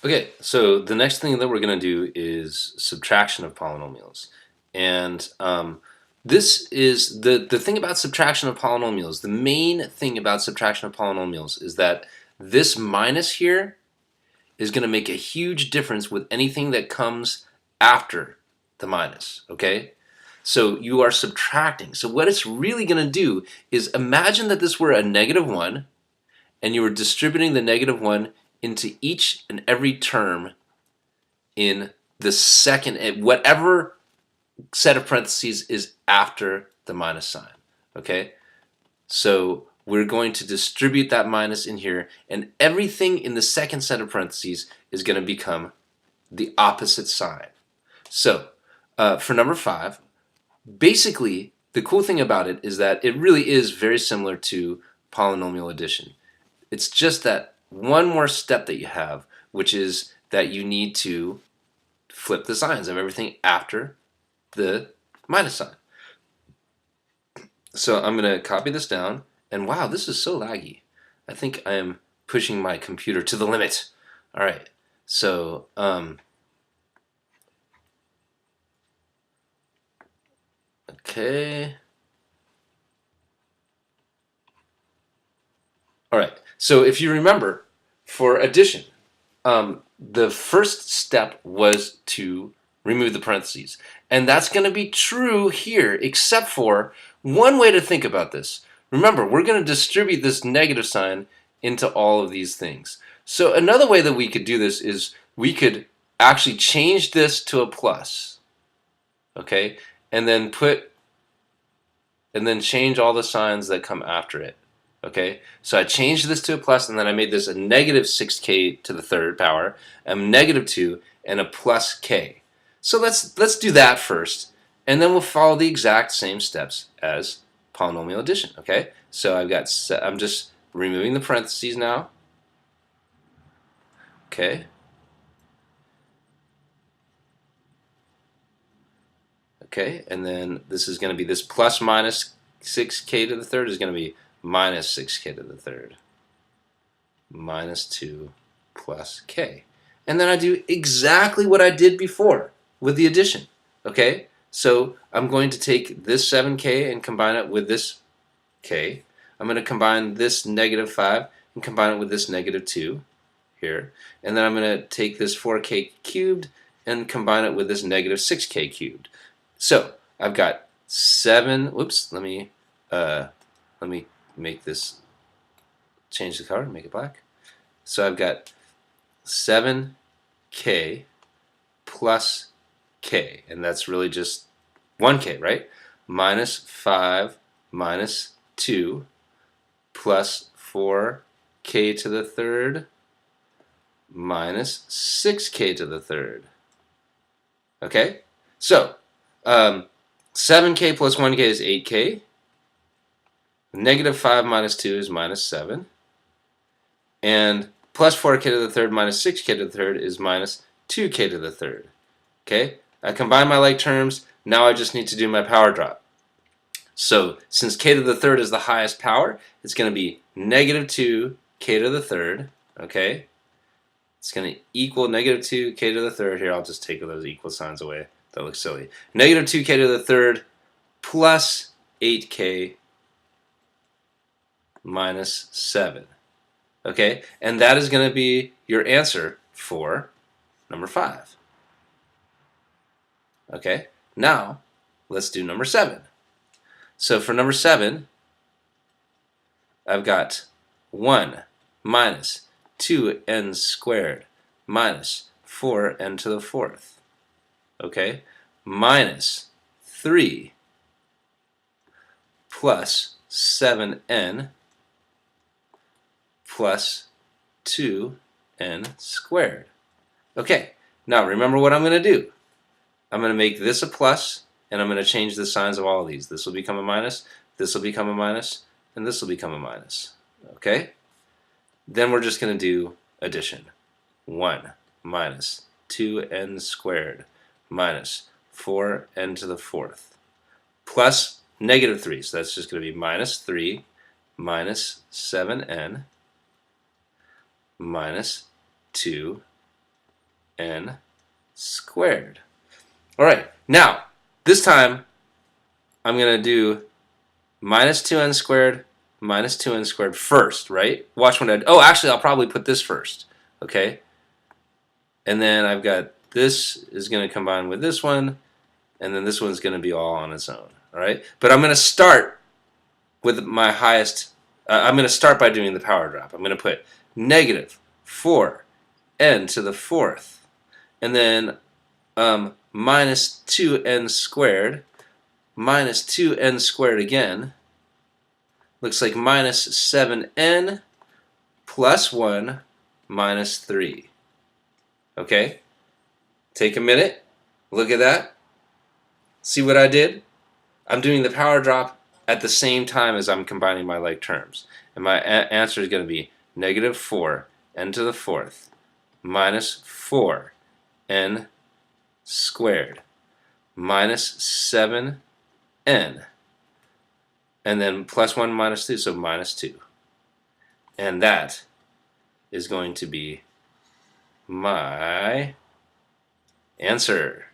Okay, so the next thing that we're going to do is subtraction of polynomials. And this is the thing about subtraction of polynomials. The main thing about subtraction of polynomials is that this minus here is going to make a huge difference with anything that comes after the minus, okay? So you are subtracting. So what it's really going to do is imagine that this were a -1 and you were distributing the -1 into each and every term in the second, whatever set of parentheses is after the minus sign, okay? So we're going to distribute that minus in here, and everything in the second set of parentheses is going to become the opposite sign. So for number 5, basically the cool thing about it is that it really is very similar to polynomial addition. It's just that one more step that you have, which is that you need to flip the signs of everything after the minus sign. So I'm going to copy this down, and wow, this is so laggy. I think I am pushing my computer to the limit. All right, so okay. All right, so if you remember, for addition, the first step was to remove the parentheses. And that's going to be true here, except for one way to think about this. Remember, we're going to distribute this negative sign into all of these things. So another way that we could do this is we could actually change this to a plus, okay? And then change all the signs that come after it. Okay, so I changed this to a plus, and then I made this a -6k to the third power, a -2, and a plus k. So let's do that first, and then we'll follow the exact same steps as polynomial addition. Okay, so I'm just removing the parentheses now. Okay. Okay, and then this is going to be this plus minus 6k to the third is going to be minus 6k to the third, minus 2 plus k. And then I do exactly what I did before with the addition. Okay, so I'm going to take this 7k and combine it with this k. I'm going to combine this -5 and combine it with this -2 here. And then I'm going to take this 4k cubed and combine it with this -6k cubed. So I've got 7. Whoops, let me make this, change the color, make it black. So I've got 7k plus k, and that's really just 1k, right? Minus 5 minus 2 plus 4k to the third minus 6k to the third. Okay? So 7k plus 1k is 8k. -5 minus 2 is -7. And plus 4k to the third minus 6k to the third is minus 2k to the third. Okay? I combine my like terms. Now I just need to do my power drop. So since k to the third is the highest power, it's going to be -2k to the third. Okay? It's going to equal -2k to the third. Here, I'll just take those equal signs away. That looks silly. -2k to the third plus 8k minus 7. Okay? And that is going to be your answer for number 5. Okay? Now, let's do number 7. So for number 7, I've got 1 minus 2n squared minus 4n to the fourth. Okay? Minus 3 plus 7n plus 2n squared. Okay, now remember what I'm going to do. I'm going to make this a plus, and I'm going to change the signs of all of these. This will become a minus, this will become a minus, and this will become a minus. Okay? Then we're just going to do addition. 1 minus 2n squared minus 4n to the fourth plus -3. So that's just going to be minus 3 minus 7n minus 2 n squared. All right, now this time I'm going to do minus 2n squared minus 2n squared first, right? Watch when I, oh, actually I'll probably put this first, okay? And then I've got this is going to combine with this one, and then this one's going to be all on its own, all right? But I'm going to start with my highest, I'm going to start by doing the power drop. I'm going to put negative 4n to the fourth, and then minus 2n squared, minus 2n squared again, looks like minus 7n plus 1 minus 3. Okay? Take a minute, look at that. See what I did? I'm doing the power drop at the same time as I'm combining my like terms. And my answer is going to be negative 4n to the fourth minus 4n squared minus 7n, and then plus 1 minus 2, so minus 2. And that is going to be my answer.